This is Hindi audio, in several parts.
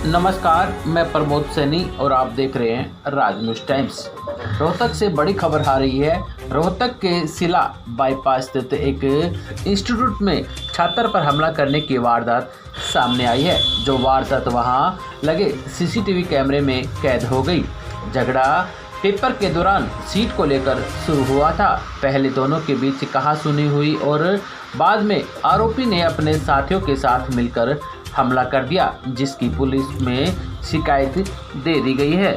नमस्कार, मैं प्रमोद सैनी और आप देख रहे हैं राज न्यूज़ टाइम्स। रोहतक से बड़ी खबर आ रही है। रोहतक के सिला बाईपास स्थित एक इंस्टीट्यूट में छात्र पर हमला करने की वारदात सामने आई है। जो वारदात वहां लगे सीसीटीवी कैमरे में कैद हो गई। झगड़ा पेपर के दौरान सीट को लेकर शुरू हुआ था। पहले दोनों के बीच कहासुनी हुई और बाद में आरोपी ने अपने साथियों के साथ मिलकर हमला कर दिया, जिसकी पुलिस में शिकायत दे दी गई है।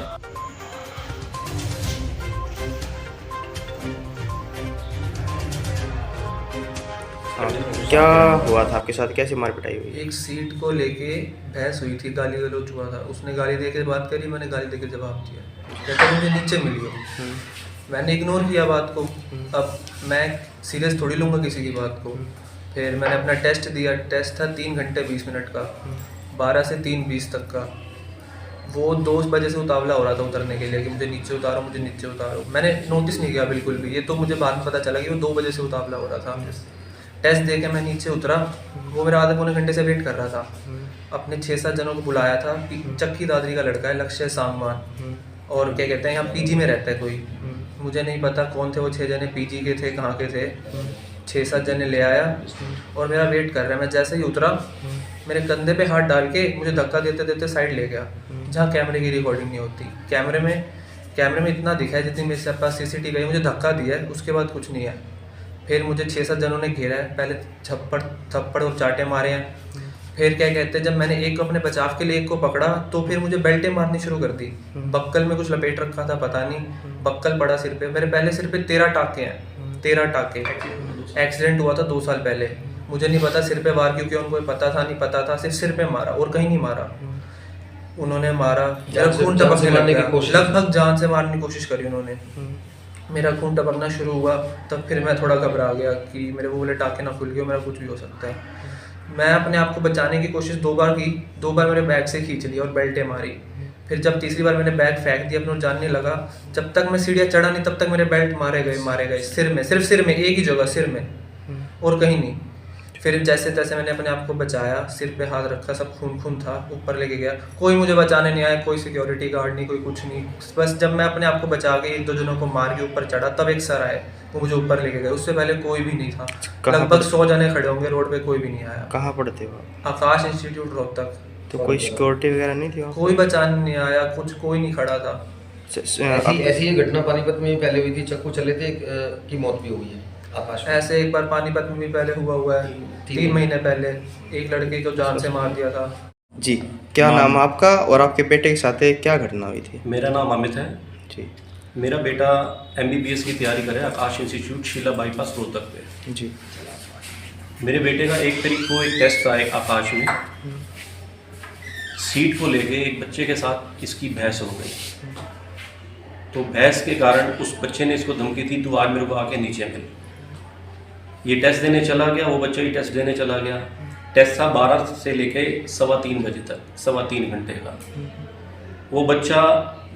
क्या हुआ था आपके साथ, कैसे मार पिटाई हुई? एक सीट को लेके बहस हुई थी, गाली गलौज हुआ था। उसने गाली दे के बात करी, मैंने गाली दे के जवाब दिया। कहते मुझे नीचे मिली हो। मैंने इग्नोर किया बात को। अब मैं सीरियस थोड़ी लूँगा किसी की बात को। फिर मैंने अपना टेस्ट दिया। टेस्ट था 3 घंटे 20 मिनट का, 12 से 3:20 तक का। वो 2 बजे से उतावला हो रहा था उतरने के लिए कि मुझे नीचे उतारो, मुझे नीचे उतारो। मैंने नोटिस नहीं किया बिल्कुल भी। ये तो मुझे बाद में पता चला कि वो 2 बजे से उतावला हो रहा था। टेस्ट दे के मैं नीचे उतरा। वो मेरा आधे पौने घंटे से वेट कर रहा था। अपने 6-7 जनों को बुलाया था। चक्की दादरी का लड़का है, लक्ष्य सांगवान, और क्या कहते हैं यहाँ पीजी में रहता है कोई। मुझे नहीं पता कौन थे वो 6 जने, पीजी के थे, कहाँ के थे। 6-7 जने ले आया और मेरा वेट कर रहा है। मैं जैसे ही उतरा, मेरे कंधे पे हाथ डाल के मुझे धक्का देते देते साइड ले गया, जहाँ कैमरे की रिकॉर्डिंग नहीं होती। कैमरे में इतना दिखा है जितनी मेरे पास सीसीटीवी है। मुझे धक्का दिया है, उसके बाद कुछ नहीं है। फिर मुझे 6-7 जनों ने घेरा है। पहले थप्पड़ और चाटे मारे हैं। फिर क्या कहते हैं, जब मैंने एक को अपने बचाव के लिए एक को पकड़ा तो फिर मुझे बेल्टें मारनी शुरू कर दी। बक्कल में कुछ लपेट रखा था, पता नहीं, बक्कल पड़ा सिर पे। मेरे पहले सिर पे 13 टाँके हैं, 13 टाँके। एक्सीडेंट हुआ था 2 साल पहले। मुझे नहीं पता सिर पे वार क्योंकि उनको पता था नहीं पता था, सिर्फ सिर पे मारा और कहीं नहीं मारा। उन्होंने मारा, मेरा खून टपकने लग गया। लगभग जान से मारने की कोशिश करी उन्होंने। मेरा खून टपकना शुरू हुआ, तब फिर मैं थोड़ा घबरा गया कि मेरे वो बोले टाँके ना खुल गए, मेरा कुछ भी हो सकता है। मैं अपने आप को बचाने की कोशिश 2 बार की। 2 बार मेरे बैग से खींच लिया और बेल्टें मारी। फिर जब तीसरी बार मैंने बैग फेंक दिया, अपने जानने लगा। जब तक मैं सीढ़ियाँ चढ़ा नहीं तब तक मेरे बेल्ट मारे गए सिर में, सिर्फ सिर में, एक ही जगह सिर में और कहीं नहीं। फिर जैसे तैसे मैंने अपने आप को बचाया, सिर पे हाथ रखा, सब खून था, ऊपर लेके गया। कोई मुझे बचाने नहीं आया, कोई सिक्योरिटी गार्ड नहीं, कोई कुछ नहीं। बस जब मैं अपने आप को बचा के 1-2 जनों को मार के ऊपर चढ़ा, तब एक सर आए, वो मुझे ऊपर लेके गए। उससे पहले कोई भी नहीं था। लगभग 100 जने खड़े होंगे रोड पे, कोई भी नहीं आया। कहाँ पढ़ते हो? आकाश इंस्टीट्यूट रोहतक। तो कोई सिक्योरिटी वगैरह नहीं थी? कोई बचाने नहीं आया, कोई नहीं खड़ा था। ऐसी ये घटना पानीपत में भी पहले हुई थी, चक्कू चले थे की मौत भी हुई है आकाश में। ऐसे एक बार पानीपत में भी पहले हुआ है, 3 महीने पहले एक लड़के को जान से मार दिया था। जी, क्या नाम आपका और आपके बेटे के साथ क्या घटना हुई थी? मेरा नाम अमित है जी। मेरा बेटा MBBS की तैयारी करे आकाश इंस्टीट्यूट शिला बाईपास रोहतक पे। जी। मेरे बेटे का 1 तारीख को एक टेस्ट था एक आकाश में। सीट को लेके एक बच्चे के साथ इसकी बहस हो गई। तो बहस के कारण उस बच्चे ने इसको धमकी दी, तू आज मेरे को आके नीचे मिल। ये टेस्ट देने चला गया, वो बच्चा ही टेस्ट देने चला गया। टेस्ट था 12 से लेके 3:15 बजे तक, 3.25 घंटे का। वो बच्चा,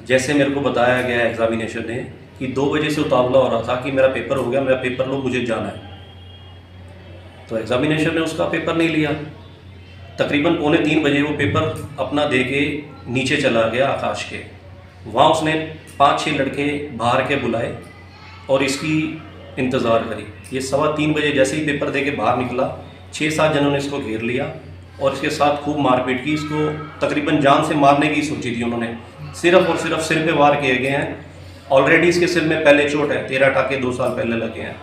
जैसे मेरे को बताया गया एग्जामिनेशन ने, कि 2 बजे से उतावला हो रहा था कि मेरा पेपर हो गया, मेरा पेपर लो, मुझे जाना है। तो एग्जामिनेशन ने उसका पेपर नहीं लिया। तकरीबन 2:45 बजे वो पेपर अपना दे के नीचे चला गया आकाश के। वहाँ उसने 5-6 लड़के बाहर के बुलाए और इसकी इंतज़ार करी। ये 3:15 बजे जैसे ही पेपर दे के बाहर निकला, 6-7 जनों ने इसको घेर लिया और इसके साथ खूब मारपीट की। इसको तकरीबन जान से मारने की सोची थी उन्होंने। सिर्फ और सिर्फ सिर पे वार किए गए हैं। ऑलरेडी इसके सिर में पहले चोट है, 13 टाँके 2 साल पहले लगे हैं।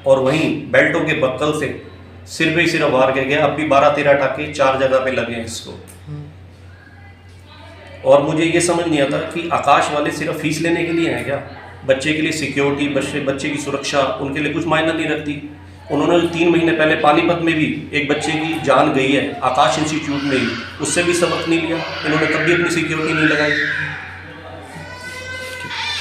और वहीं बेल्टों के बक्कल से सिर पे ही सिर्फ वार किए गए। अब भी 12-13 टाँके 4 जगह पे लगे हैं इसको। और मुझे ये समझ नहीं आता कि आकाश वाले सिर्फ फीस लेने के लिए हैं क्या? बच्चे के लिए सिक्योरिटी, बच्चे की सुरक्षा उनके लिए कुछ मायना नहीं रखती। उन्होंने 3 महीने पहले पानीपत में भी एक बच्चे की जान गई है आकाश इंस्टीट्यूट में ही, उससे भी सबक नहीं लिया इन्होंने, तब भी अपनी सिक्योरिटी नहीं लगाई।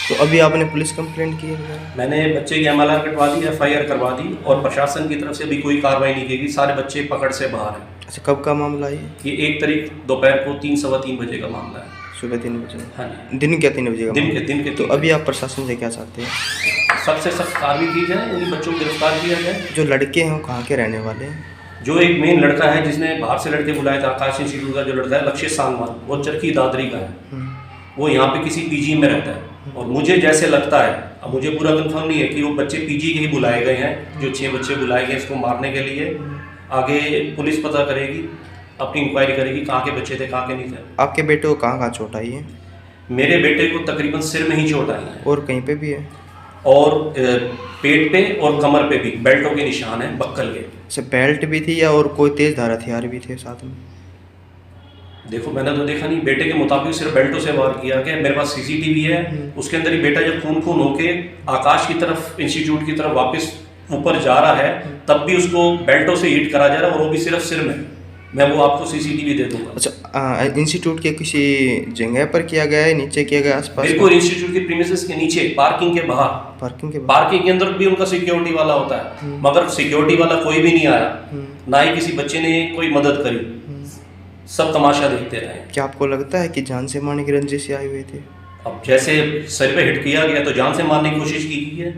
तो अभी आपने पुलिस कंप्लेंट की है? मैंने बच्चे की MLR कटवा दी, FIR करवा दी और प्रशासन की तरफ से भी कोई कार्रवाई नहीं की गई। सारे बच्चे पकड़ से बाहर हैं। अच्छा, कब का मामला है ये 1 तारीख दोपहर को 3-3:15 बजे का मामला है। सुबह 3 बजे? हाँ जी। दिन के 3 बजे का? दिन के। तो अभी आप प्रशासन से क्या चाहते हैं? सबसे सख्त कार्रवाई की जाए, उन्हीं बच्चों को गिरफ्तार किया जाए। जो लड़के हैं वो कहाँ के रहने वाले हैं? जो एक मेन लड़का है जिसने बाहर से लड़के बुलाए थे, आकाश इंस्टीट्यूट का जो लड़का है लक्ष्य सांगवान, वो चरखी दादरी का है, वो यहाँ पे किसी पीजी में रहता है। और मुझे जैसे लगता है, अब मुझे पूरा कंफर्म नहीं है कि वो बच्चे पीजी के ही बुलाए गए हैं, जो 6 बच्चे बुलाए गए इसको मारने के लिए। आगे पुलिस पता करेगी, अपनी इंक्वायरी करेगी कहाँ के बच्चे थे कहाँ के नहीं थे। आपके बेटे को कहाँ कहाँ चोट आई है? मेरे बेटे को तकरीबन सिर में ही चोट आई है और कहीं पे भी है? और पेट पे और कमर पे भी बेल्टों के निशान हैं बक्कल के। अच्छा, बेल्ट भी थी या और कोई तेज धार हथियार भी थे साथ में? देखो मैंने तो देखा नहीं, बेटे के मुताबिक सिर्फ बेल्टों से वार किया गया। मेरे पास सीसीटीवी है, उसके अंदर ही बेटा जब खून होके आकाश की तरफ इंस्टीट्यूट की तरफ वापस ऊपर जा रहा है तब भी उसको बेल्टों से हिट करा जा रहा है, और वो भी सिर्फ सिर में। मैं वो आपको सीसीटीवी दे दूंगा। अच्छा, इंस्टीट्यूट के किसी जगह पर किया गया है, नीचे किया गया, आसपास? बिल्कुल इंस्टीट्यूट के प्रीमिसेस के नीचे, पार्किंग के बाहर। पार्किंग के पार्किंग के अंदर भी उनका सिक्योरिटी वाला होता है, मगर सिक्योरिटी वाला कोई भी नहीं आया, ना ही किसी बच्चे ने कोई मदद करी, सब तमाशा देखते रहे। क्या आपको लगता है कि जान से मारने की रंजिश से आए हुए थे? अब जैसे सर पे हिट किया गया तो जान से मारने की कोशिश की गई है।